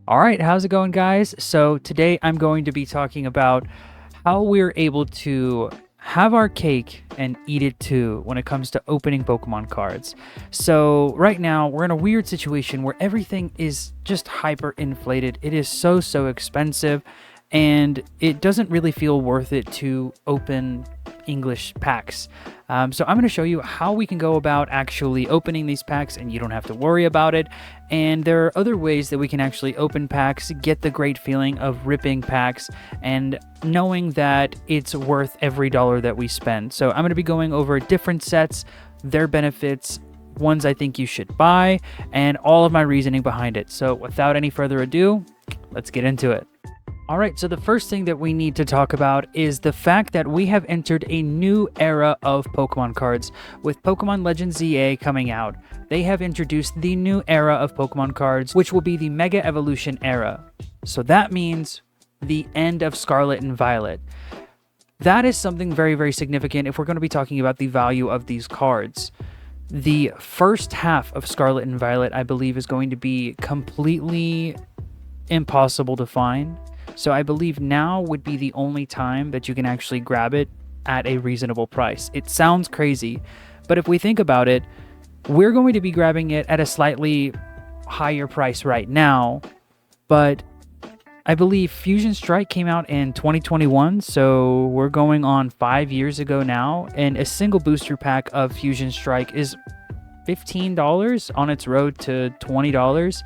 All right, how's it going, guys? So today I'm going to be talking about how we're able to have our cake and eat it too when it comes to opening Pokemon cards. So right now we're in a weird situation where everything is just hyper inflated. It is so expensive, and it doesn't really feel worth it to open English packs. So I'm going to show you how we can go about actually opening these packs, and you don't have to worry about it. And there are other ways that we can actually open packs, get the great feeling of ripping packs, and knowing that it's worth every dollar that we spend. So I'm going to be going over different sets, their benefits, ones I think you should buy, and all of my reasoning behind it. So without any further ado, let's get into it. Alright, so the first thing that we need to talk about is the fact that we have entered a new era of Pokemon cards. With Pokemon Legends ZA coming out, they have introduced the new era of Pokemon cards, which will be the Mega Evolution era. So that means the end of Scarlet and Violet. That is something very significant if we're going to be talking about the value of these cards. The first half of Scarlet and Violet, I believe, is going to be completely impossible to find. So I believe now would be the only time that you can actually grab it at a reasonable price. It sounds crazy, but if we think about it, we're going to be grabbing it at a slightly higher price right now, but I believe Fusion Strike came out in 2021, so we're going on 5 years ago now, and a single booster pack of Fusion Strike is $15 on its road to $20.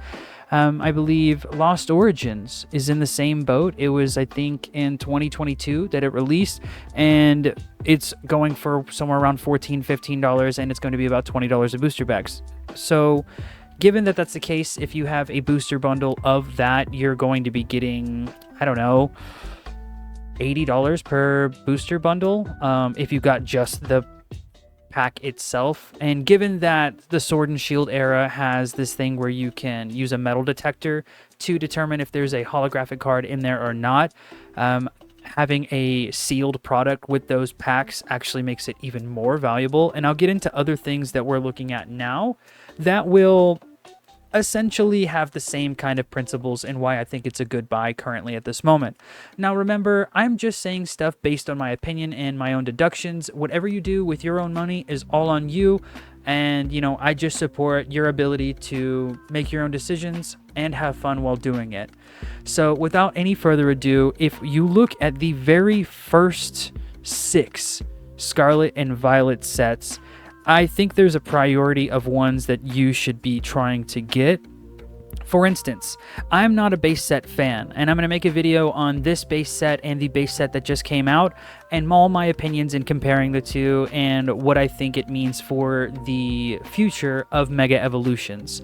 I believe Lost Origins is in the same boat. It was, I think, in 2022 that it released, and it's going for somewhere around $14, $15, and it's going to be about $20 of booster packs. So, given that that's the case, if you have a booster bundle of that, you're going to be getting, I don't know, $80 per booster bundle if you got just the pack itself. And given that the Sword and Shield era has this thing where you can use a metal detector to determine if there's a holographic card in there or not, having a sealed product with those packs actually makes it even more valuable. And I'll get into other things that we're looking at now that will essentially have the same kind of principles and why I think it's a good buy currently at this moment. Now remember, I'm just saying stuff based on my opinion and my own deductions. Whatever you do with your own money is all on you, and I just support your ability to make your own decisions and have fun while doing it. So without any further ado, if you look at the very first 6 Scarlet and Violet sets, I think there's a priority of ones that you should be trying to get. For instance, I'm not a base set fan, and I'm going to make a video on this base set and the base set that just came out, and all my opinions in comparing the two and what I think it means for the future of Mega Evolutions.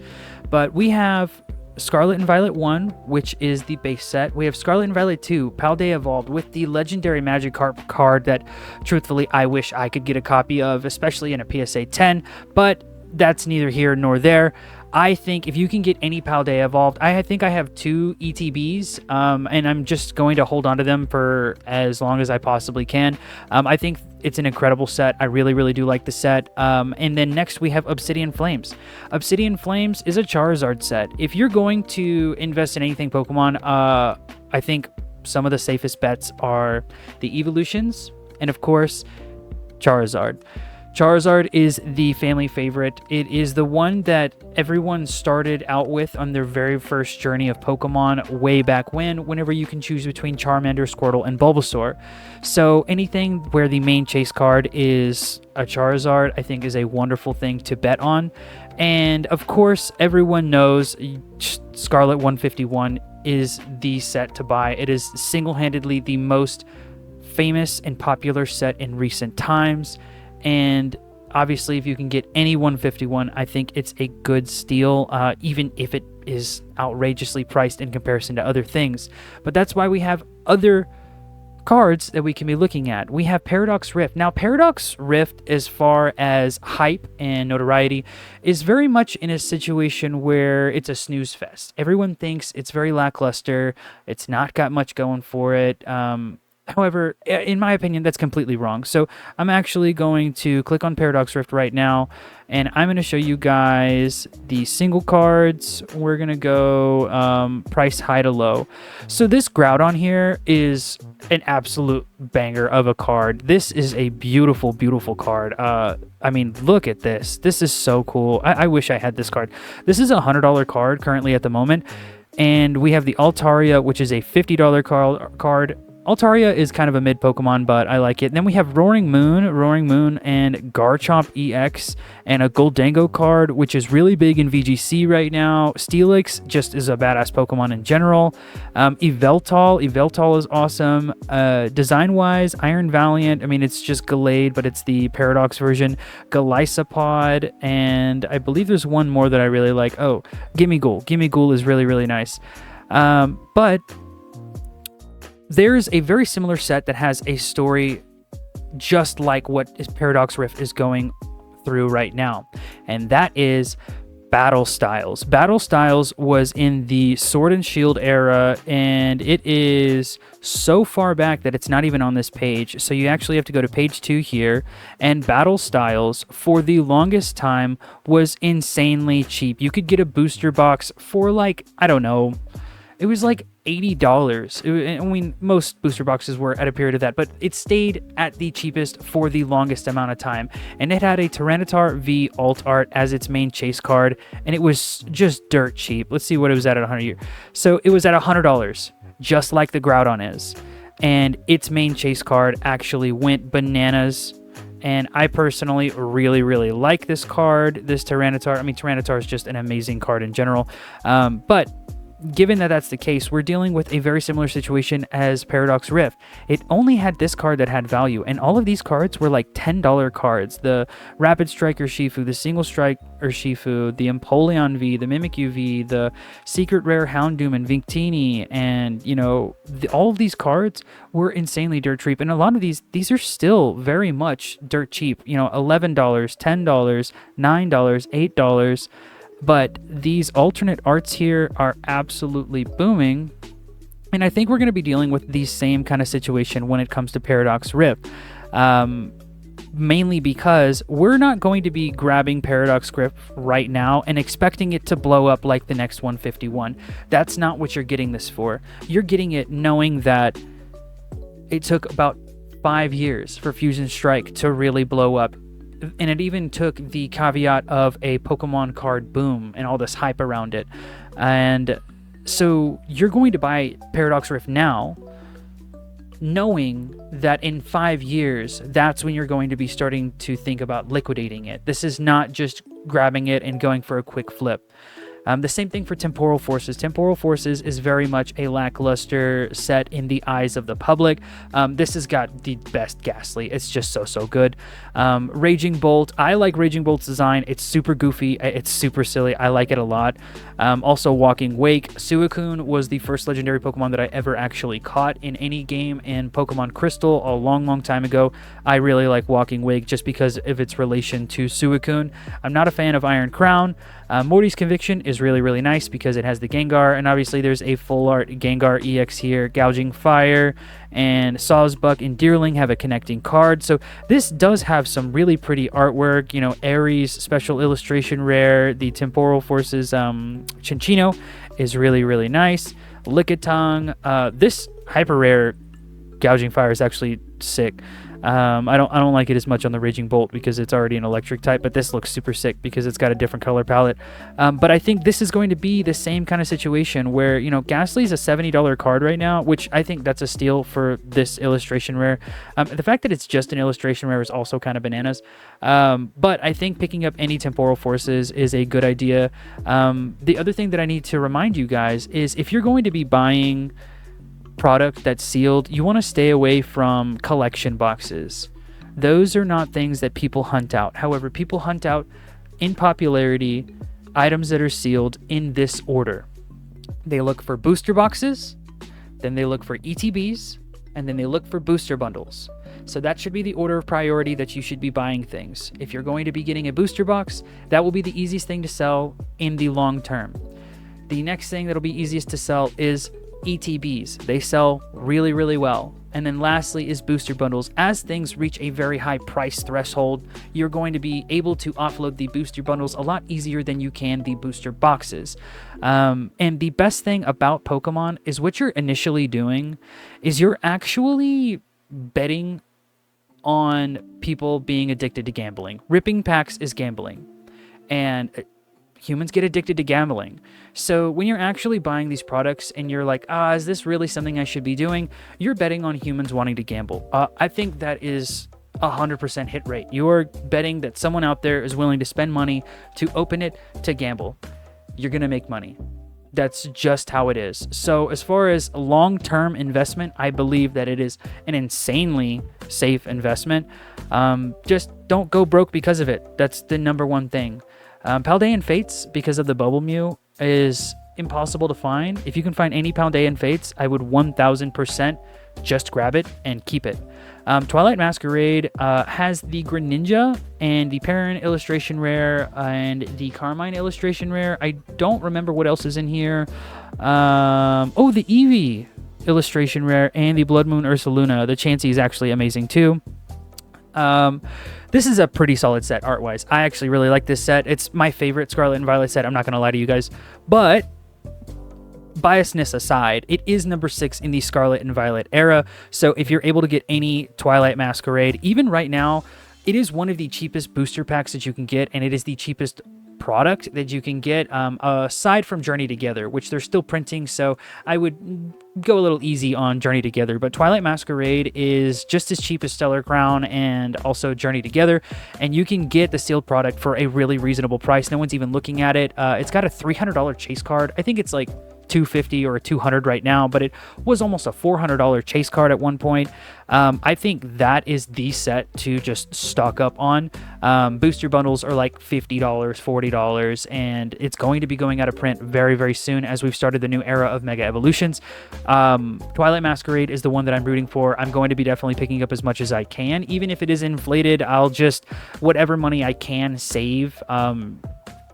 But we have Scarlet and Violet 1, which is the base set. We have Scarlet and Violet 2, Paldea Evolved, with the legendary Magikarp card that, truthfully, I wish I could get a copy of, especially in a PSA 10, but that's neither here nor there. I think if you can get any Paldea Evolved, I think I have 2 ETBs, and I'm just going to hold on to them for as long as I possibly can. I think it's an incredible set. I really do like the set. And then next we have Obsidian Flames. Obsidian Flames is a Charizard set. If you're going to invest in anything Pokemon, I think some of the safest bets are the evolutions, and of course, Charizard. Charizard is the family favorite. It is the one that everyone started out with on their very first journey of Pokemon way back whenever you can choose between Charmander, Squirtle, and Bulbasaur. So anything where the main chase card is a Charizard, I think is a wonderful thing to bet on. And of course, everyone knows Scarlet 151 is the set to buy. It is single-handedly the most famous and popular set in recent times. And obviously, if you can get any 151, I think it's a good steal, even if it is outrageously priced in comparison to other things. But that's why we have other cards that we can be looking at. We have Paradox Rift. Now, Paradox Rift, as far as hype and notoriety, is very much in a situation where it's a snooze fest. Everyone thinks it's very lackluster. It's not got much going for it. However, in my opinion, that's completely wrong. So I'm actually going to click on Paradox Rift right now, and I'm going to show you guys the single cards. We're going to go price high to low. So this Groudon here is an absolute banger of a card. This is a beautiful, beautiful card. I mean, look at this. This is so cool. I wish I had this card. This is a $100 card currently at the moment. And we have the Altaria, which is a $50 card. Altaria is kind of a mid Pokemon, but I like it. And then we have Roaring Moon, and Garchomp EX, and a Goldango card, which is really big in VGC right now. Steelix just is a badass Pokemon in general. Yveltal is awesome. Design-wise, Iron Valiant, I mean, it's just Gallade, but it's the Paradox version. Golisopod, and I believe there's one more that I really like. Oh, Gimme Ghoul. Gimme Ghoul is really, really nice. But there's a very similar set that has a story just like what Paradox Rift is going through right now, and that is Battle Styles. Battle Styles was in the Sword and Shield era, and it is so far back that it's not even on this page. So you actually have to go to page 2 here, and Battle Styles for the longest time was insanely cheap. You could get a booster box for like, I don't know, it was like $80. I mean, most booster boxes were at a period of that, but it stayed at the cheapest for the longest amount of time. And it had a Tyranitar V alt art as its main chase card, and it was just dirt cheap. Let's see what it was at 100 year. So it was at $100, just like the Groudon is. And its main chase card actually went bananas. And I personally really, really like this card, this Tyranitar. I mean, Tyranitar is just an amazing card in general. But given that that's the case, we're dealing with a very similar situation as Paradox Rift. It only had this card that had value, and all of these cards were like $10 cards. The Rapid Strike Urshifu, the Single Strike Urshifu, the Empoleon V, the Mimikyu V, the Secret Rare Houndoom and Victini, and, you know, all of these cards were insanely dirt cheap, and a lot of these are still very much dirt cheap. You know, $11, $10, $9, $8. But these alternate arts here are absolutely booming. And I think we're going to be dealing with the same kind of situation when it comes to Paradox Rift. Mainly because we're not going to be grabbing Paradox Rift right now and expecting it to blow up like the next 151. That's not what you're getting this for. You're getting it knowing that it took about 5 years for Fusion Strike to really blow up. And it even took the caveat of a Pokemon card boom and all this hype around it. And so you're going to buy Paradox Rift now, knowing that in 5 years, that's when you're going to be starting to think about liquidating it. This is not just grabbing it and going for a quick flip. The same thing for Temporal Forces. Temporal Forces is very much a lackluster set in the eyes of the public. This has got the best Ghastly. It's just so good. Raging Bolt. I like Raging Bolt's design. It's super goofy. It's super silly. I like it a lot. Also, Walking Wake. Suicune was the first legendary Pokemon that I ever actually caught in any game in Pokemon Crystal a long time ago. I really like Walking Wake just because of its relation to Suicune. I'm not a fan of Iron Crown. Morty's Conviction is really nice because it has the Gengar, and obviously there's a full art Gengar EX here. Gouging Fire and Sawsbuck and Deerling have a connecting card, so this does have some really pretty artwork. You know, Ares special illustration rare. The Temporal Forces Chinchino is really nice. Lickitung. This hyper rare Gouging Fire is actually sick. I don't like it as much on the Raging Bolt because it's already an electric type, but this looks super sick because it's got a different color palette. But I think this is going to be the same kind of situation where, you know, Ghastly's a $70 card right now, which I think that's a steal for this illustration rare. The fact that it's just an illustration rare is also kind of bananas. But I think picking up any Temporal Forces is a good idea. The other thing that I need to remind you guys is if you're going to be buying product that's sealed, you want to stay away from collection boxes. Those are not things that people hunt out. However, people hunt out in popularity items that are sealed in this order. They look for booster boxes, then they look for ETBs, and then they look for booster bundles. So that should be the order of priority that you should be buying things. If you're going to be getting a booster box, that will be the easiest thing to sell in the long term. The next thing that'll be easiest to sell is ETBs. They sell really, really well. And then lastly is booster bundles. As things reach a very high price threshold, you're going to be able to offload the booster bundles a lot easier than you can the booster boxes. And the best thing about Pokemon is what you're initially doing is you're actually betting on people being addicted to gambling. Ripping packs is gambling. And humans get addicted to gambling. So when you're actually buying these products and you're like, is this really something I should be doing? You're betting on humans wanting to gamble. I think that is 100% hit rate. You're betting that someone out there is willing to spend money to open it to gamble. You're going to make money. That's just how it is. So as far as long-term investment, I believe that it is an insanely safe investment. Just don't go broke because of it. That's the number one thing. Paldean Fates, because of the Bubble Mew, is impossible to find. If you can find any Paldean Fates, I would 1000% just grab it and keep it. Twilight Masquerade has the Greninja and the Perrin illustration rare and the Carmine illustration rare. I don't remember what else is in here. The Eevee illustration rare and the Blood Moon Ursaluna. The Chansey is actually amazing too. This is a pretty solid set art-wise. I actually really like this set. It's my favorite Scarlet and Violet set. I'm not going to lie to you guys. But biasness aside, it is number 6 in the Scarlet and Violet era. So if you're able to get any Twilight Masquerade, even right now, it is one of the cheapest booster packs that you can get, and it is the cheapest product that you can get, aside from Journey Together, which they're still printing, so I would go a little easy on Journey Together. But Twilight Masquerade is just as cheap as Stellar Crown and also Journey Together, and you can get the sealed product for a really reasonable price. No one's even looking at it. It's got a $300 chase card. I think it's like $250 or $200 right now, but it was almost a $400 chase card at one point. I think that is the set to just stock up on. Booster bundles are like $50, $40, and it's going to be going out of print very, very soon as we've started the new era of Mega Evolutions. Twilight Masquerade is the one that I'm rooting for. I'm going to be definitely picking up as much as I can. Even if it is inflated, I'll just, whatever money I can save,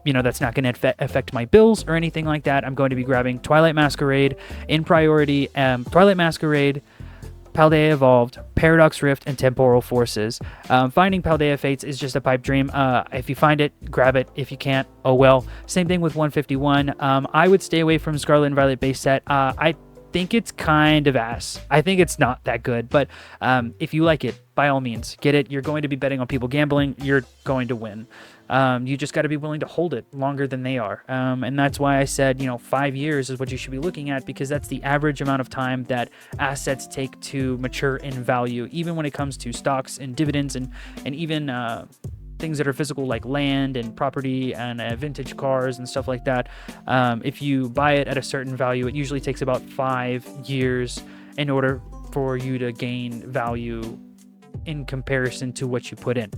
that's not going to affect my bills or anything like that. I'm going to be grabbing Twilight Masquerade in priority. Twilight Masquerade, Paldea Evolved, Paradox Rift, and Temporal Forces. Finding Paldea Fates is just a pipe dream. If you find it, grab it. If you can't, oh well. Same thing with 151. I would stay away from Scarlet and Violet base set. I think it's kind of ass. I think it's not that good, but if you like it, by all means, get it. You're going to be betting on people gambling. You're going to win. You just got to be willing to hold it longer than they are. And that's why I said, 5 years is what you should be looking at, because that's the average amount of time that assets take to mature in value, even when it comes to stocks and dividends and even things that are physical like land and property and vintage cars and stuff like that. If you buy it at a certain value, it usually takes about 5 years in order for you to gain value in comparison to what you put in.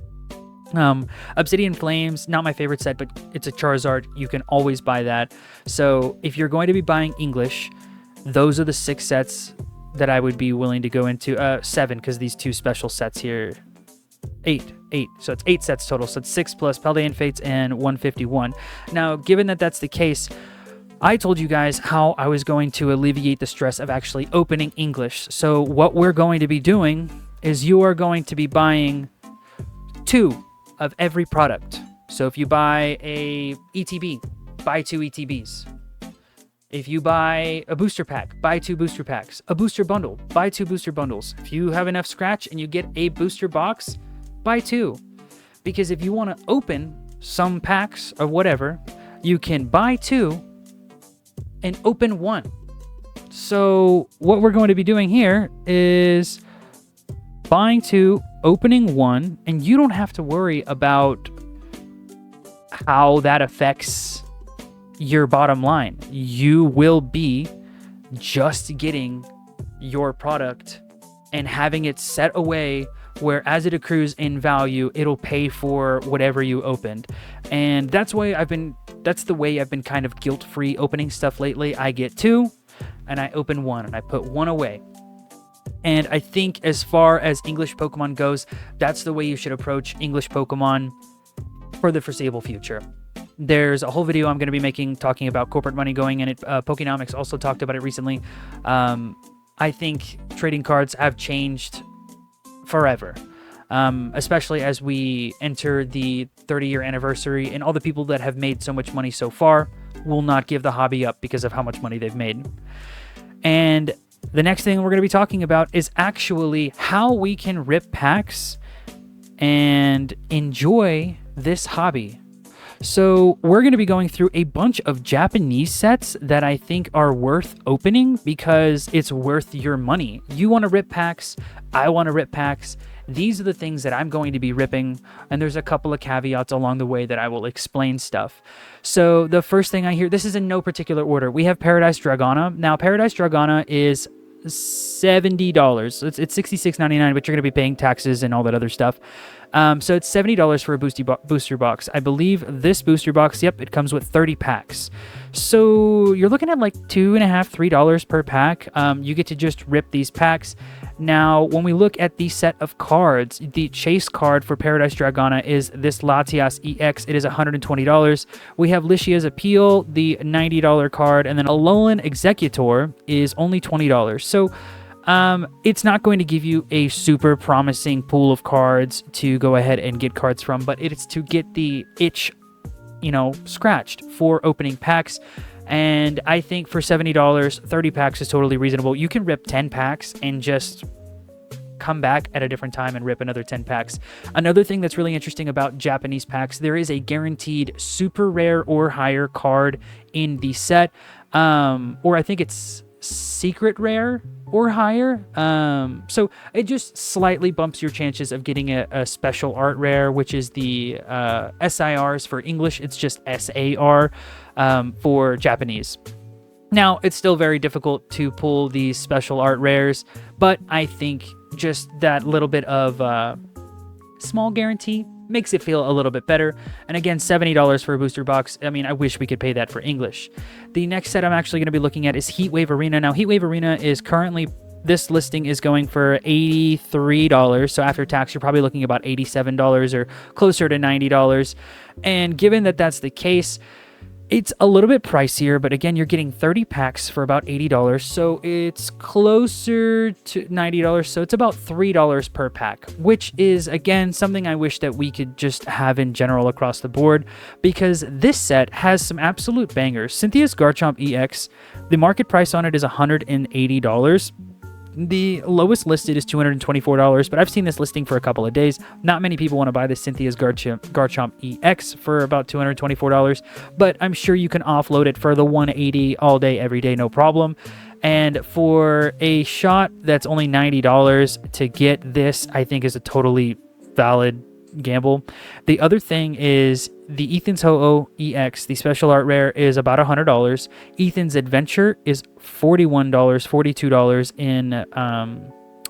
Obsidian Flames, not my favorite set, but it's a Charizard. You can always buy that. So if you're going to be buying English, those are the 6 sets that I would be willing to go into. 7, because these 2 special sets here. 8. So it's 8 sets total. So it's 6 plus Paldean Fates and 151. Now, given that that's the case, I told you guys how I was going to alleviate the stress of actually opening English. So what we're going to be doing is you are going to be buying 2 of every product. So if you buy a ETB, buy 2 ETBs. If you buy a booster pack, buy 2 booster packs. A booster bundle, buy 2 booster bundles. If you have enough scratch and you get a booster box, buy 2. Because if you want to open some packs or whatever, you can buy 2 and open 1. So what we're going to be doing here is buying 2, opening 1, and you don't have to worry about how that affects your bottom line. You will be just getting your product and having it set away where as it accrues in value, it'll pay for whatever you opened. And that's the way I've been kind of guilt-free opening stuff lately. I get 2 and I open 1 and I put 1 away. And I think as far as English Pokemon goes, that's the way you should approach English Pokemon for the foreseeable future. There's a whole video I'm going to be making talking about corporate money going in it. Pokenomics also talked about it recently. I think trading cards have changed forever, especially as we enter the 30-year anniversary, and all the people that have made so much money so far will not give the hobby up because of how much money they've made. And the next thing we're going to be talking about is actually how we can rip packs and enjoy this hobby. So we're going to be going through a bunch of Japanese sets that I think are worth opening because it's worth your money. You want to rip packs, I want to rip packs. These are the things that I'm going to be ripping, and there's a couple of caveats along the way that I will explain stuff. So the first thing I hear, this is in no particular order. We have Paradise Dragana. Now, Paradise Dragana is $70. It's $66.99, but you're going to be paying taxes and all that other stuff. So it's $70 for a booster box. I believe this booster box, yep, it comes with 30 packs. So you're looking at like $2.50, $3 per pack. You get to just rip these packs. Now, when we look at the set of cards, the chase card for Paradise Dragana is this Latias EX. It is $120. We have Lishia's Appeal, the $90 card, and then Alolan Executor is only $20. So it's not going to give you a super promising pool of cards to go ahead and get cards from, but it's to get the itch, scratched for opening packs. And I think for $70, 30 packs is totally reasonable. You can rip 10 packs and just come back at a different time and rip another 10 packs. Another thing that's really interesting about Japanese packs, there is a guaranteed super rare or higher card in the set, or I think it's secret rare or higher. So it just slightly bumps your chances of getting a special art rare, which is the SIRs for English. It's just SAR for Japanese. Now, it's still very difficult to pull these special art rares, but I think just that little bit of small guarantee makes it feel a little bit better. And again, $70 for a booster box. I mean, I wish we could pay that for English. The next set I'm actually going to be looking at is Heatwave Arena. Now, Heatwave Arena is currently, this listing is going for $83. So after tax, you're probably looking about $87 or closer to $90. And given that that's the case, it's a little bit pricier, but again, you're getting 30 packs for about $80, so it's closer to $90, so it's about $3 per pack, which is, again, something I wish that we could just have in general across the board, because this set has some absolute bangers. Cynthia's Garchomp EX, the market price on it is $180. The lowest listed is $224, but I've seen this listing for a couple of days. Not many people want to buy the Cynthia's Garchomp EX for about $224, but I'm sure you can offload it for the $180 all day, every day, no problem. And for a shot that's only $90 to get this, I think is a totally valid gamble. The other thing is the Ethan's Ho-Oh EX, the special art rare, is about $100. Ethan's Adventure is $41, $42 in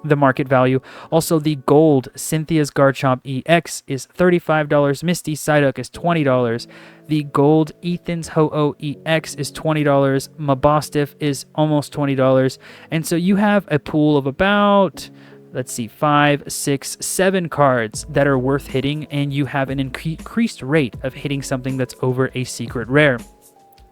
the market value. Also, the gold Cynthia's Garchomp EX is $35. Misty Psyduck is $20. The gold Ethan's Ho-Oh EX is $20. Mabostiff is almost $20. And so you have a pool of about, let's see, 5, 6, 7 cards that are worth hitting, and you have an increased rate of hitting something that's over a secret rare.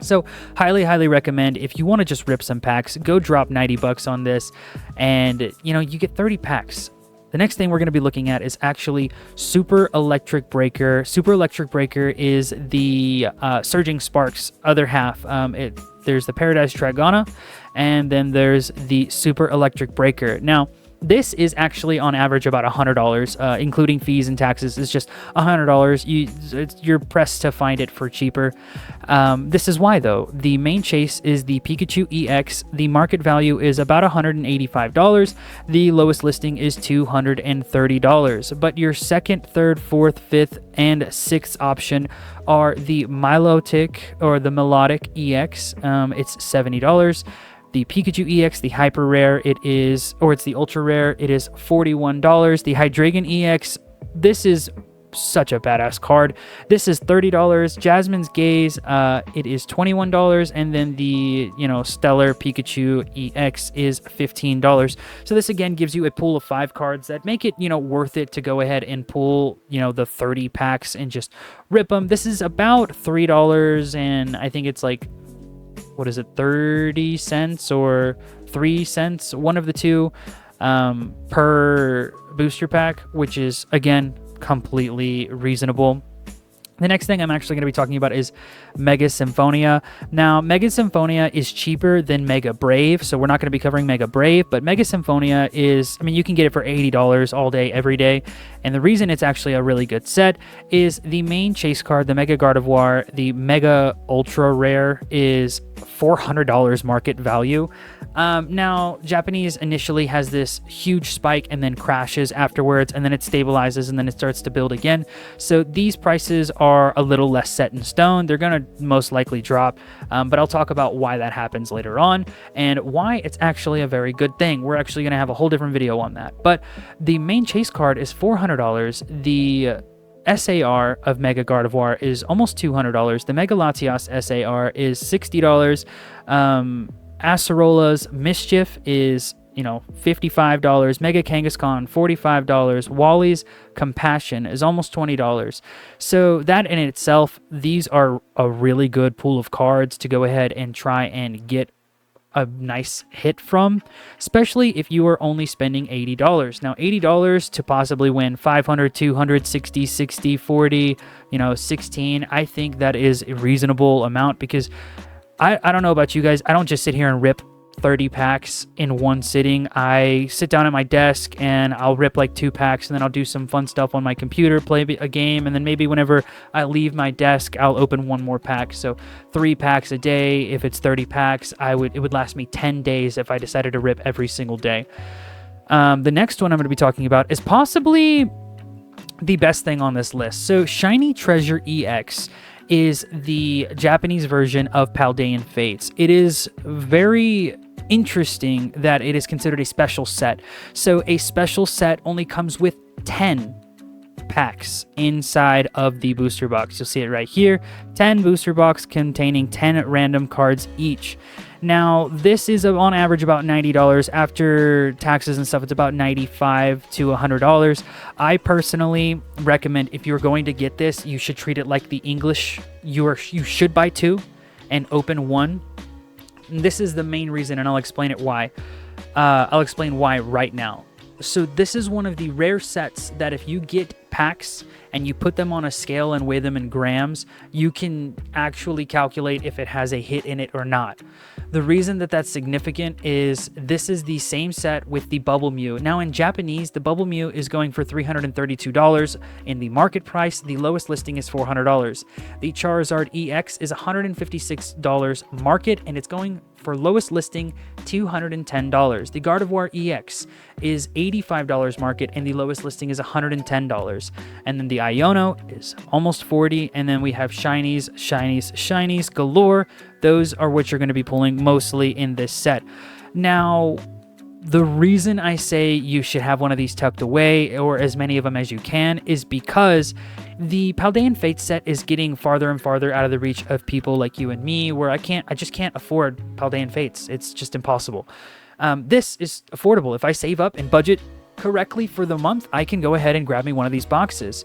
So highly recommend, if you want to just rip some packs, go drop $90 on this, and you get 30 packs. The next thing we're going to be looking at is actually Super Electric Breaker. Super Electric Breaker is the Surging Sparks other half. There's the Paradise Dragana, and then there's the Super Electric Breaker. Now, this is actually on average about $100, including fees and taxes. It's just $100. You're pressed to find it for cheaper. This is why, though. The main chase is the Pikachu EX. The market value is about $185. The lowest listing is $230. But your second, third, fourth, fifth, and sixth option are the Milotic or the Melodic EX. It's $70. The Pikachu EX, the Hyper Rare, it's the Ultra Rare, it is $41. The Hydreigon EX, this is such a badass card. This is $30. Jasmine's Gaze, it is $21, and then the Stellar Pikachu EX is $15. So this again gives you a pool of 5 cards that make it worth it to go ahead and pull the 30 packs and just rip them. This is about $3, and I think it's like, what is it, 30 cents or 3 cents, one of the two, per booster pack, which is again completely reasonable. The next thing I'm actually going to be talking about is Mega Symphonia. Now, Mega Symphonia is cheaper than Mega Brave, so we're not going to be covering Mega Brave, but Mega Symphonia is, you can get it for $80 all day, every day. And the reason it's actually a really good set is the main chase card, the Mega Gardevoir, the Mega Ultra Rare, is $400 market value. Now, Japanese initially has this huge spike and then crashes afterwards, and then it stabilizes and then it starts to build again. So these prices are a little less set in stone. They're going to most likely drop, but I'll talk about why that happens later on and why it's actually a very good thing. We're actually going to have a whole different video on that. But the main chase card is $400. The SAR of Mega Gardevoir is almost $200. The Mega Latias SAR is $60. Acerola's Mischief is $55. Mega Kangaskhan $45. Wally's Compassion is almost $20. So that in itself, these are a really good pool of cards to go ahead and try and get a nice hit from, especially if you are only spending $80. Now, $80 to possibly win 500, 200, 60, 60, 40, 16, I think that is a reasonable amount, because I don't know about you guys. I don't just sit here and rip 30 packs in one sitting. I sit down at my desk and I'll rip like 2 packs, and then I'll do some fun stuff on my computer, play a game, and then maybe whenever I leave my desk, I'll open one more pack. So 3 packs a day. If it's 30 packs, it would last me 10 days if I decided to rip every single day. The next one I'm going to be talking about is possibly the best thing on this list. So Shiny Treasure EX is the Japanese version of Paldean Fates. It is very interesting that it is considered a special set. So a special set only comes with 10 packs inside of the booster box. You'll see it right here. 10 booster box containing 10 random cards each. Now, this is on average about $90. After taxes and stuff, it's about $95 to $100. I personally recommend, if you're going to get this, you should treat it like the English. You should buy 2 and open 1. And this is the main reason, and I'll explain it why. I'll explain why right now. So this is one of the rare sets that if you get packs and you put them on a scale and weigh them in grams, you can actually calculate if it has a hit in it or not. The reason that that's significant is this is the same set with the Bubble Mew. Now in Japanese, the Bubble Mew is going for $332 in the market price. The lowest listing is $400. The Charizard EX is $156 market, and it's going for lowest listing $210. The Gardevoir EX is $85 market, and the lowest listing is $110. And then the Iono is almost $40, and then we have shinies galore. Those are what you're going to be pulling mostly in this set. Now, the reason I say you should have one of these tucked away, or as many of them as you can, is because the Paldean Fates set is getting farther and farther out of the reach of people like you and me, where I just can't afford Paldean Fates. It's just impossible. This is affordable. If I save up and budget correctly for the month, I can go ahead and grab me one of these boxes.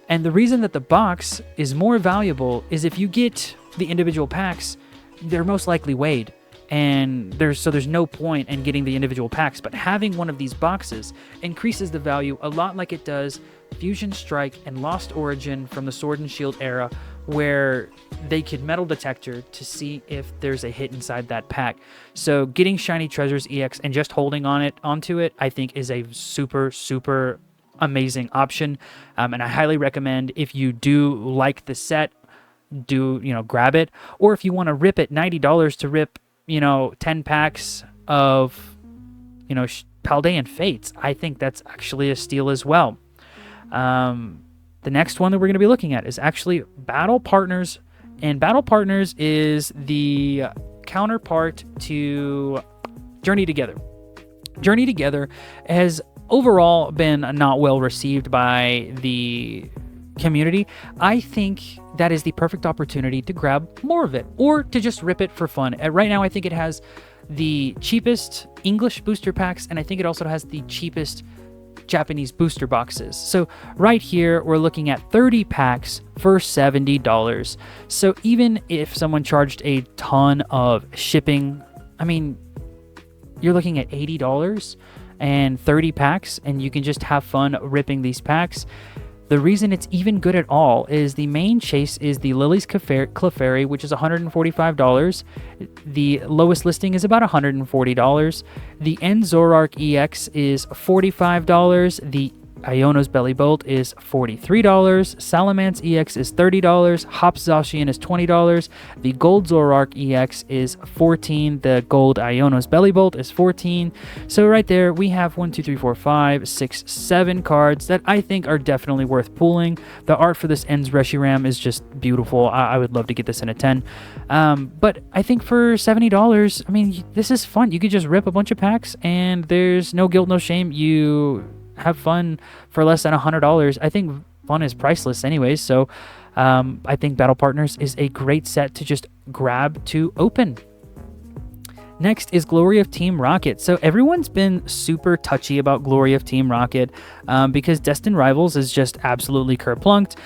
And the reason that the box is more valuable is if you get the individual packs, they're most likely weighed. And there's no point in getting the individual packs, but having one of these boxes increases the value a lot, like it does Fusion Strike and Lost Origin from the Sword and Shield era, where they could metal detector to see if there's a hit inside that pack. So getting Shiny Treasures EX and just holding onto it, I think is a super, super amazing option. And I highly recommend, if you do like the set, grab it. Or if you want to rip it, $90 to rip 10 packs of, Paldean Fates, I think that's actually a steal as well. The next one that we're going to be looking at is actually Battle Partners, and Battle Partners is the counterpart to Journey Together. Journey Together has overall been not well received by the community, I think that is the perfect opportunity to grab more of it or to just rip it for fun. Right now, I think it has the cheapest English booster packs, and I think it also has the cheapest Japanese booster boxes. So right here, we're looking at 30 packs for $70. So even if someone charged a ton of shipping, I mean, you're looking at $80 and 30 packs, and you can just have fun ripping these packs. The reason it's even good at all is the main chase is the Lily's Clefairy, which is $145. The lowest listing is about $140. The End Zoroark EX is $45. The Iono's Belly Bolt is $43. Salamence EX is $30. Hops Zacian is $20. The Gold Zoroark EX is $14. The Gold Iono's Belly Bolt is $14. So right there, we have 1, 2, 3, 4, 5, 6, 7 cards that I think are definitely worth pulling. The art for this Ends Reshiram is just beautiful. I would love to get this in a 10. But I think for $70, I mean, this is fun. You could just rip a bunch of packs, and there's no guilt, no shame. You have fun for less than $100. I think fun is priceless anyways, so I think Battle Partners is a great set to just grab to open. Next is Glory of Team Rocket. So everyone's been super touchy about Glory of Team Rocket because Destined Rivals is just absolutely kerplunked.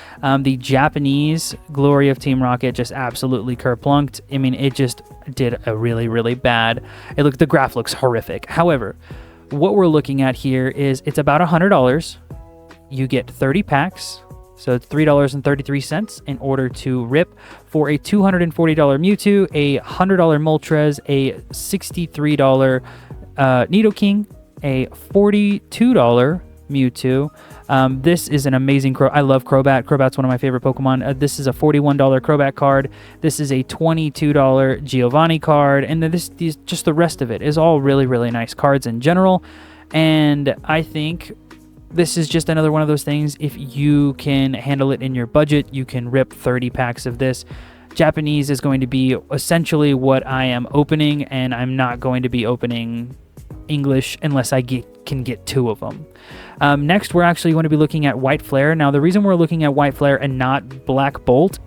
The Japanese Glory of Team Rocket just absolutely kerplunked. I mean, it just did a really, really bad. The graph looks horrific. However, what we're looking at here is it's about $100. You get 30 packs, so it's $3.33 in order to rip for a $240 Mewtwo, a $100 Moltres, a $63 Nidoking, a $42 Mewtwo. This is an amazing I love Crobat. Crobat's one of my favorite Pokemon. This is a $41 Crobat card. This is a $22 Giovanni card. And then just the rest of it is all really, really nice cards in general. And I think this is just another one of those things. If you can handle it in your budget, you can rip 30 packs of this. Japanese is going to be essentially what I am opening, and I'm not going to be opening English unless I can get 2 of them. Next, we're actually going to be looking at White Flare. Now, the reason we're looking at White Flare and not Black Bolt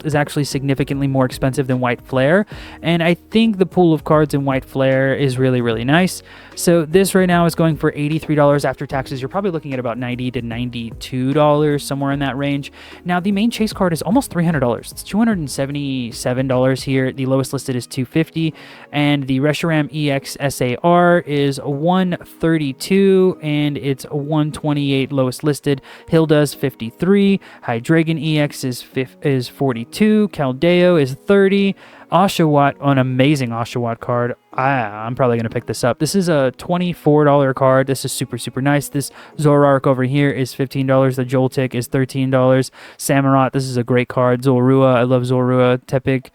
is actually significantly more expensive than White Flare, and I think the pool of cards in White Flare is really, really nice. So this right now is going for $83 after taxes. You're probably looking at about $90 to $92, somewhere in that range. Now, the main chase card is almost $300. It's $277 here. The lowest listed is $250, and the Reshiram EX SAR is $132, and it's $128 lowest listed. Hilda's $53. Hydreigon EX is $42. Caldeo is $30. Oshawott, an amazing Oshawott card. I'm probably going to pick this up. This is a $24 card. This is super, super nice. This Zoroark over here is $15. The Joltik is $13. Samurott, this is a great card. Zorua, I love Zorua. Tepig,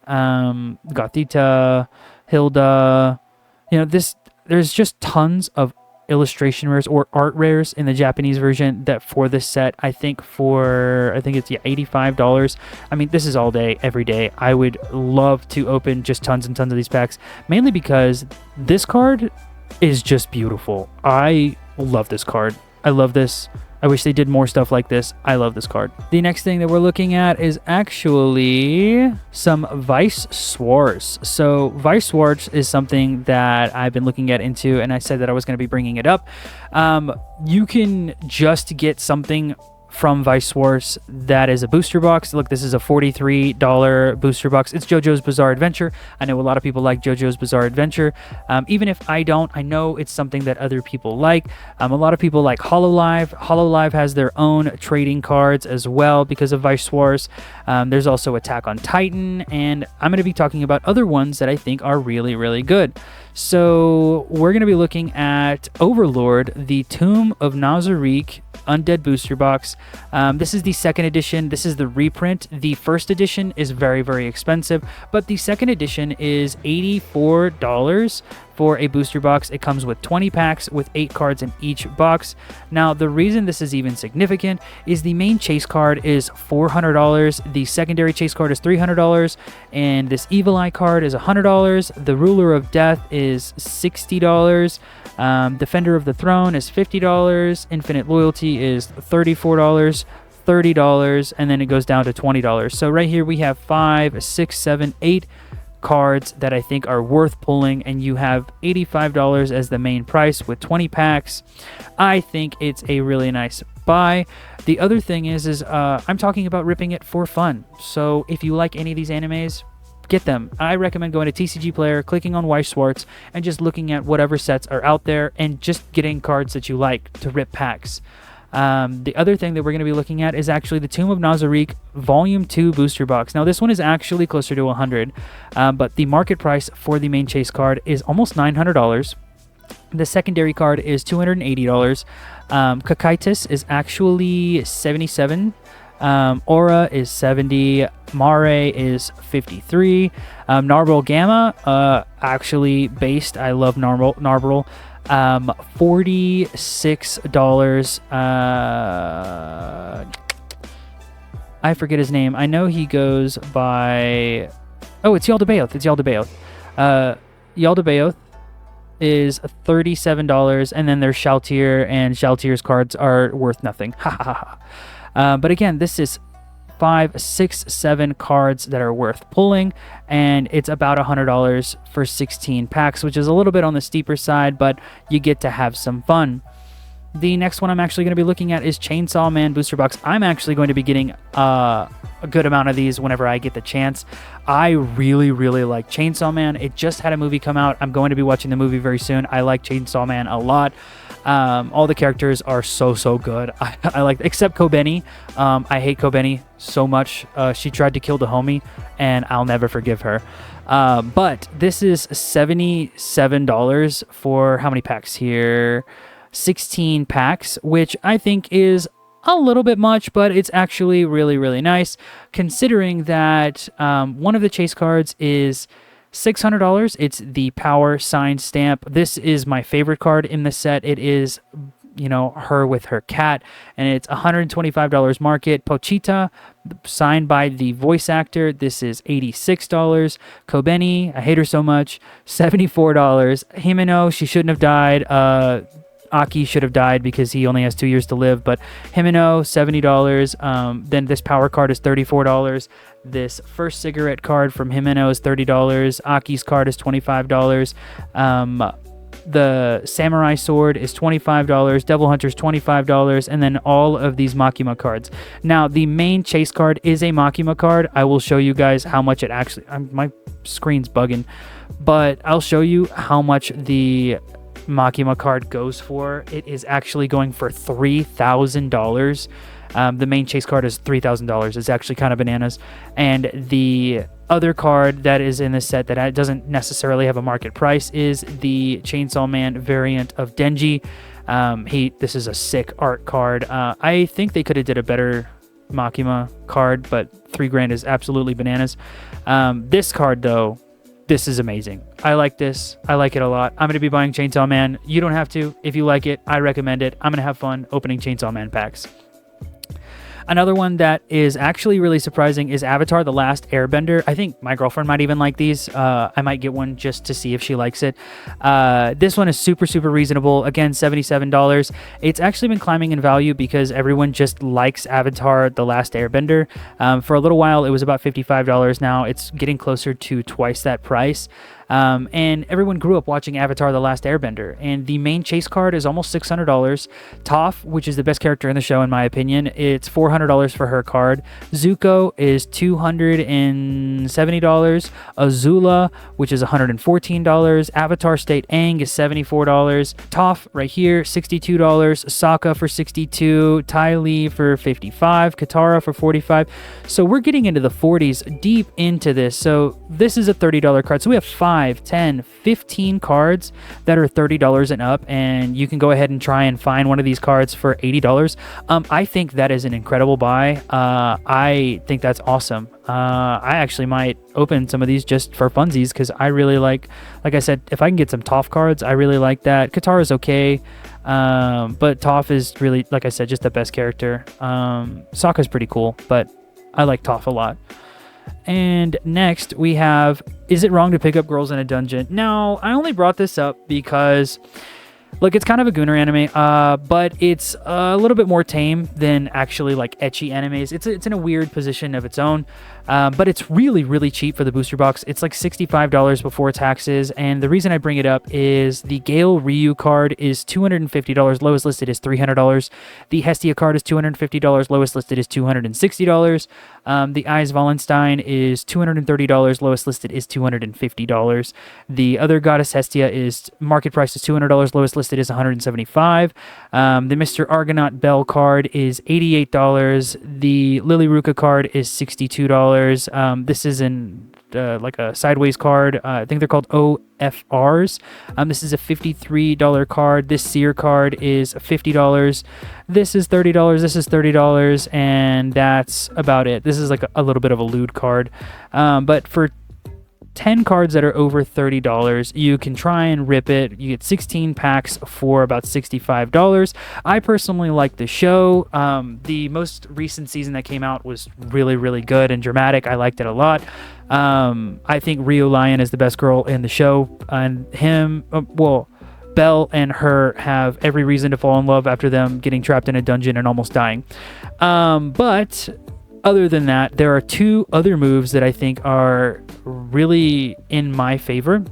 Gothita, Hilda. There's just tons of illustration rares or art rares in the Japanese version that for this set, I think it's $85. I mean, this is all day, every day. I would love to open just tons and tons of these packs, mainly because this card is just beautiful. I love this card. I love this. I wish they did more stuff like this. I love this card. The next thing that we're looking at is actually some Weiss Schwarz. So Weiss Schwarz is something that I've been looking into, and I said that I was going to be bringing it up. You can just get something from Weiss Schwarz that is a booster box. Look, this is a $43 booster box. It's JoJo's Bizarre Adventure. I know a lot of people like JoJo's Bizarre Adventure. Even if I don't, I know it's something that other people like. A lot of people like Hololive. Hololive has their own trading cards as well because of Weiss Schwarz. There's also Attack on Titan, and I'm going to be talking about other ones that I think are really, really good. So we're going to be looking at Overlord, the Tomb of Nazarick Undead Booster Box. This is the second edition. This is the reprint. The first edition is very, very expensive, but the second edition is $84 for a booster box. It comes with 20 packs with 8 cards in each box. Now, the reason this is even significant is the main chase card is $400. The secondary chase card is $300, and this Evil Eye card is $100. The Ruler of Death is $60. Defender of the Throne is $50. Infinite Loyalty is $34. $30, and then it goes down to $20. So right here we have 5, 6, 7, 8 cards that I think are worth pulling, and you have $85 as the main price with 20 packs. I think it's a really nice buy. The other thing is I'm talking about ripping it for fun. So if you like any of these animes, get them. I recommend going to TCG Player, clicking on Weiss Schwarz, and just looking at whatever sets are out there and just getting cards that you like to rip packs. The other thing that we're going to be looking at is actually the Tomb of Nazarick Volume 2 booster box. Now this one is actually closer to 100, but the market price for the main chase card is almost $900. The secondary card is $280. Kakaitis is actually $77. Aura is $70. Mare is $53. Narble Gamma, actually based. I love Narble. $46. I forget his name. I know he goes by... Oh, it's Yaldabaoth. Yaldabaoth is $37, and then there's Shaltir, and Shaltir's cards are worth nothing. But again, this is 5, 6, 7 cards that are worth pulling, and it's about $100 for 16 packs, which is a little bit on the steeper side, but you get to have some fun. The next one I'm actually going to be looking at is Chainsaw Man booster box. I'm actually going to be getting a good amount of these whenever I get the chance. I really, really like Chainsaw Man. It just had a movie come out. I'm going to be watching the movie very soon. I like Chainsaw Man a lot. All the characters are so good. I like, except Kobeni. I hate Kobeni so much. She tried to kill the homie, and I'll never forgive her. But this is $77 for how many packs here? 16 packs, which I think is a little bit much, but it's actually really, really nice, considering that one of the chase cards is $600. It's the Power signed stamp. This is my favorite card in the set. It is, you know, her with her cat, and it's $125 market. Pochita, signed by the voice actor. This is $86. Kobeni, I hate her so much, $74. Himeno, she shouldn't have died. Aki should have died because he only has 2 years to live, but Himeno, $70. Then this power card is $34. This first cigarette card from Himeno is $30. Aki's card is $25. The samurai sword is $25. Devil Hunter's $25. And then all of these Makima cards. Now, the main chase card is a Makima card. I will show you guys how much it actually... my screen's bugging. But I'll show you how much the Makima card goes for. It is actually going for $3,000. The main chase card is $3,000. It's actually kind of bananas. And the other card that is in this set that doesn't necessarily have a market price is the Chainsaw Man variant of Denji. This is a sick art card. I think they could have did a better Makima card, but $3,000 is absolutely bananas. This card though, this is amazing. I like this. I like it a lot. I'm going to be buying Chainsaw Man. You don't have to. If you like it, I recommend it. I'm going to have fun opening Chainsaw Man packs. Another one that is actually really surprising is Avatar: The Last Airbender. I think my girlfriend might even like these. I might get one just to see if she likes it. This one is super reasonable. Again, $77. It's actually been climbing in value because everyone just likes Avatar: The Last Airbender. For a little while, it was about $55. Now it's getting closer to twice that price. And everyone grew up watching Avatar: The Last Airbender, and the main chase card is almost $600. Toph, which is the best character in the show in my opinion, it's $400 for her card. Zuko is $270. Azula, which is $114. Avatar State Aang is $74. Toph right here, $62. Sokka for $62. Ty Lee for $55. Katara for $45. So we're getting into the 40s deep into this. So this is a $30 card. So we have 5, 10, 15 cards that are $30 and up, and you can go ahead and try and find one of these cards for $80. I think that is an incredible buy. I think that's awesome. I actually might open some of these just for funsies because I really like I said, if I can get some Toph cards, I really like that. Katara's okay, but Toph is really, like I said, just the best character. Sokka's pretty cool, but I like Toph a lot. And next we have, is it wrong to pick up girls in a dungeon? Now, I only brought this up because Look, it's kind of a Gooner anime, but it's a little bit more tame than actually like ecchi animes. It's in a weird position of its own, but it's really, really cheap for the booster box. It's like $65 before taxes, and the reason I bring it up is the Gale Ryu card is $250, lowest listed is $300. The Hestia card is $250, lowest listed is $260. The Eyes Wallenstein is $230, lowest listed is $250. The other Goddess Hestia is market price is $200, lowest listed is $175. The Mr. Argonaut Bell card is $88. The Lily Ruka card is $62. This is in like a sideways card. I think they're called OFRs. This is a $53 card. This Seer card is $50. This is $30. This is $30, and that's about it. This is like a little bit of a lewd card, but for 10 cards that are over $30, you can try and rip it. You get 16 packs for about $65. I personally like the show. The most recent season that came out was really, really good and dramatic. I liked it a lot. I think Rio Lion is the best girl in the show, and Belle and her have every reason to fall in love after them getting trapped in a dungeon and almost dying. But other than that, there are two other moves that I think are really in my favor.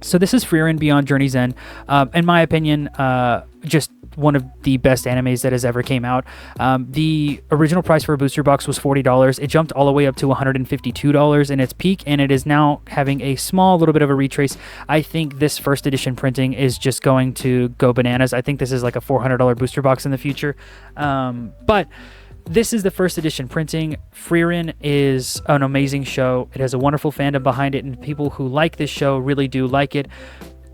So this is Frieren Beyond Journey's End. In my opinion, just one of the best animes that has ever came out. The original price for a booster box was $40. It jumped all the way up to $152 in its peak, and it is now having a small little bit of a retrace. I think this first edition printing is just going to go bananas. I think this is like a $400 booster box in the future. But this is the first edition printing. Frieren is an amazing show. It has a wonderful fandom behind it, and people who like this show really do like it.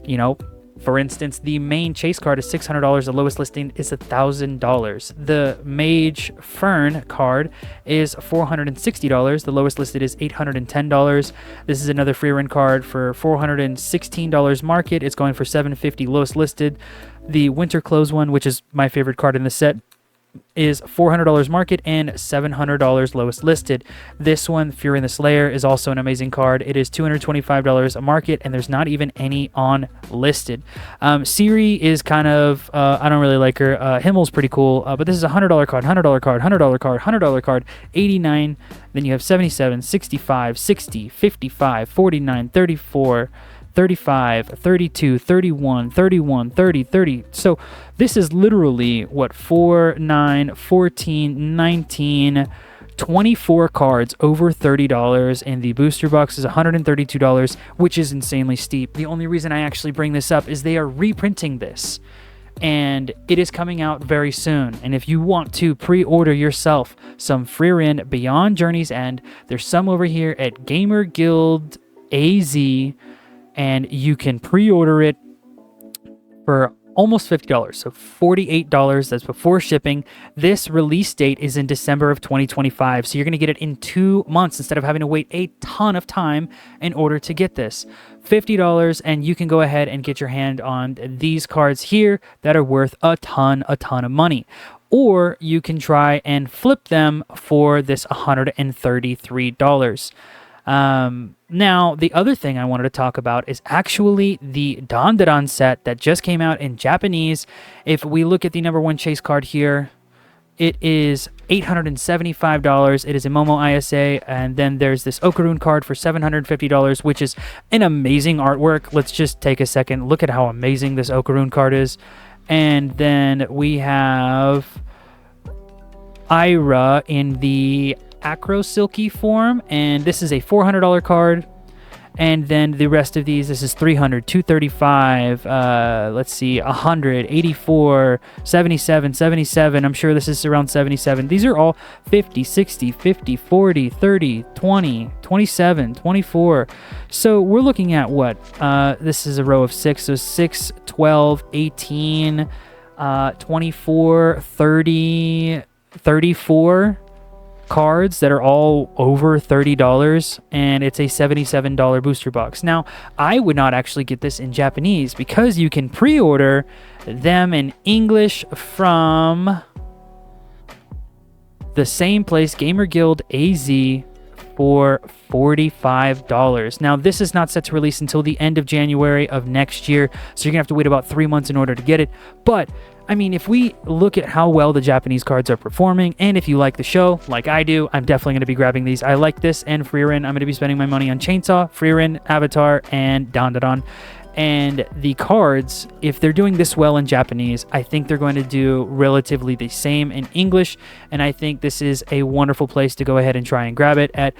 You know, for instance, the main chase card is $600. The lowest listing is $1,000. The Mage Fern card is $460. The lowest listed is $810. This is another Frieren card for $416 market. It's going for $750 lowest listed. The Winter Clothes one, which is my favorite card in the set, is $400 market and $700 lowest listed. This one, Fury and the Slayer, is also an amazing card. It is $225 a market, and there's not even any on listed. Siri is kind of, I don't really like her. Himmel's pretty cool, but this is a $100 card, $100 card, $100 card, $100 card, 89. Then you have 77, 65, 60, 55, 49, 34, 35, 32, 31, 31, 30, 30. So this is literally what, 4, 9, 14, 19, 24 cards over $30, and the booster box is $132, which is insanely steep. The only reason I actually bring this up is they are reprinting this, and it is coming out very soon. And if you want to pre-order yourself some Frieren Beyond Journey's End, there's some over here at Gamer Guild AZ, and you can pre-order it for almost $50, so $48. That's before shipping. This release date is in December of 2025, so you're going to get it in 2 months instead of having to wait a ton of time in order to get this. $50, and you can go ahead and get your hand on these cards here that are worth a ton of money. Or you can try and flip them for this $133. Now, the other thing I wanted to talk about is actually the Dandadan set that just came out in Japanese. If we look at the number one chase card here, it is $875. It is a Momo ISA, and then there's this Okarun card for $750, which is an amazing artwork. Let's just take a second. Look at how amazing this Okarun card is. And then we have Ira in the Acro Silky form, and this is a $400 card. And then the rest of these, this is $300, $235, let's see, $100, $84, $77, $77. I'm sure this is around $77. These are all $50, $60, $50, $40, $30, $20, $27, $24. So we're looking at what? This is a row of 6, so 6, 12, 18, 24, 30, 34 cards that are all over $30, and it's a $77 booster box. Now, I would not actually get this in Japanese because you can pre-order them in English from the same place, Gamer Guild AZ, for $45. Now, this is not set to release until the end of January of next year, so you're gonna have to wait about 3 months in order to get it. But I mean, if we look at how well the Japanese cards are performing, and if you like the show, like I do, I'm definitely going to be grabbing these. I like this and Frieren. I'm going to be spending my money on Chainsaw, Frieren, Avatar, and Dandadan. And the cards, if they're doing this well in Japanese, I think they're going to do relatively the same in English. And I think this is a wonderful place to go ahead and try and grab it at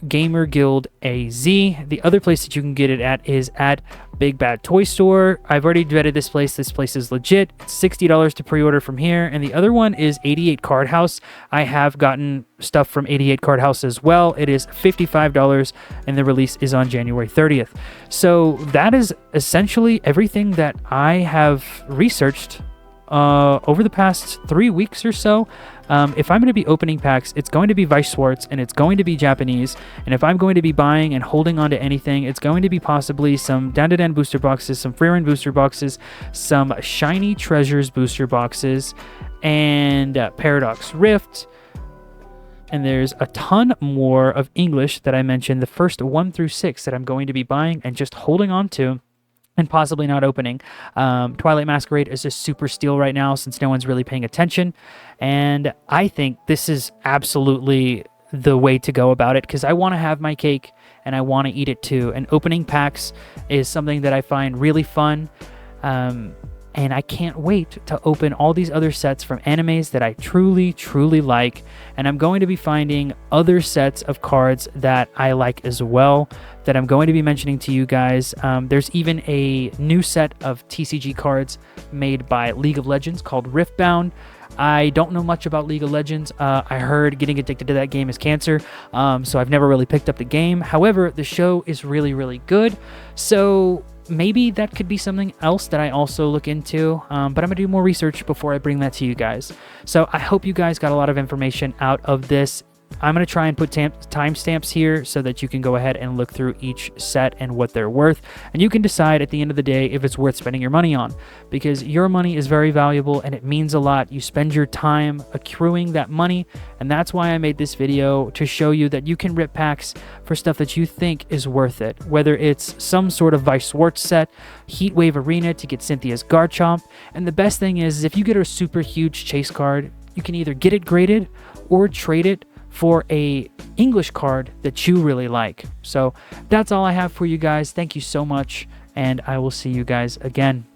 Gamer Guild AZ. The other place that you can get it at is at Big Bad Toy Store. I've already vetted this place. This place is legit. It's $60 to pre-order from here. And the other one is 88 Card House. I have gotten stuff from 88 Card House as well. It is $55 and the release is on January 30th. So that is essentially everything that I have researched over the past 3 weeks or so. If I'm going to be opening packs, it's going to be Weiss Schwarz and it's going to be Japanese. And if I'm going to be buying and holding on to anything, it's going to be possibly some Dandadan booster boxes, some Frieren booster boxes, some Shiny Treasures booster boxes, and Paradox Rift. And there's a ton more of English that I mentioned, the first 1 through 6 that I'm going to be buying and just holding on to, and possibly not opening. Twilight Masquerade is a super steal right now since no one's really paying attention. And I think this is absolutely the way to go about it because I want to have my cake and I want to eat it too. And opening packs is something that I find really fun. And I can't wait to open all these other sets from animes that I truly, truly like. And I'm going to be finding other sets of cards that I like as well that I'm going to be mentioning to you guys. There's even a new set of TCG cards made by League of Legends called Riftbound. I don't know much about League of Legends. I heard getting addicted to that game is cancer, so I've never really picked up the game. However, the show is really, really good. So maybe that could be something else that I also look into, but I'm going to do more research before I bring that to you guys. So I hope you guys got a lot of information out of this. I'm going to try and put timestamps here so that you can go ahead and look through each set and what they're worth. And you can decide at the end of the day if it's worth spending your money on, because your money is very valuable and it means a lot. You spend your time accruing that money. And that's why I made this video, to show you that you can rip packs for stuff that you think is worth it. Whether it's some sort of Weiss Schwarz set, Heatwave Arena to get Cynthia's Garchomp. And the best thing is if you get a super huge chase card, you can either get it graded or trade it for a English card that you really like. So that's all I have for you guys. Thank you so much, and I will see you guys again.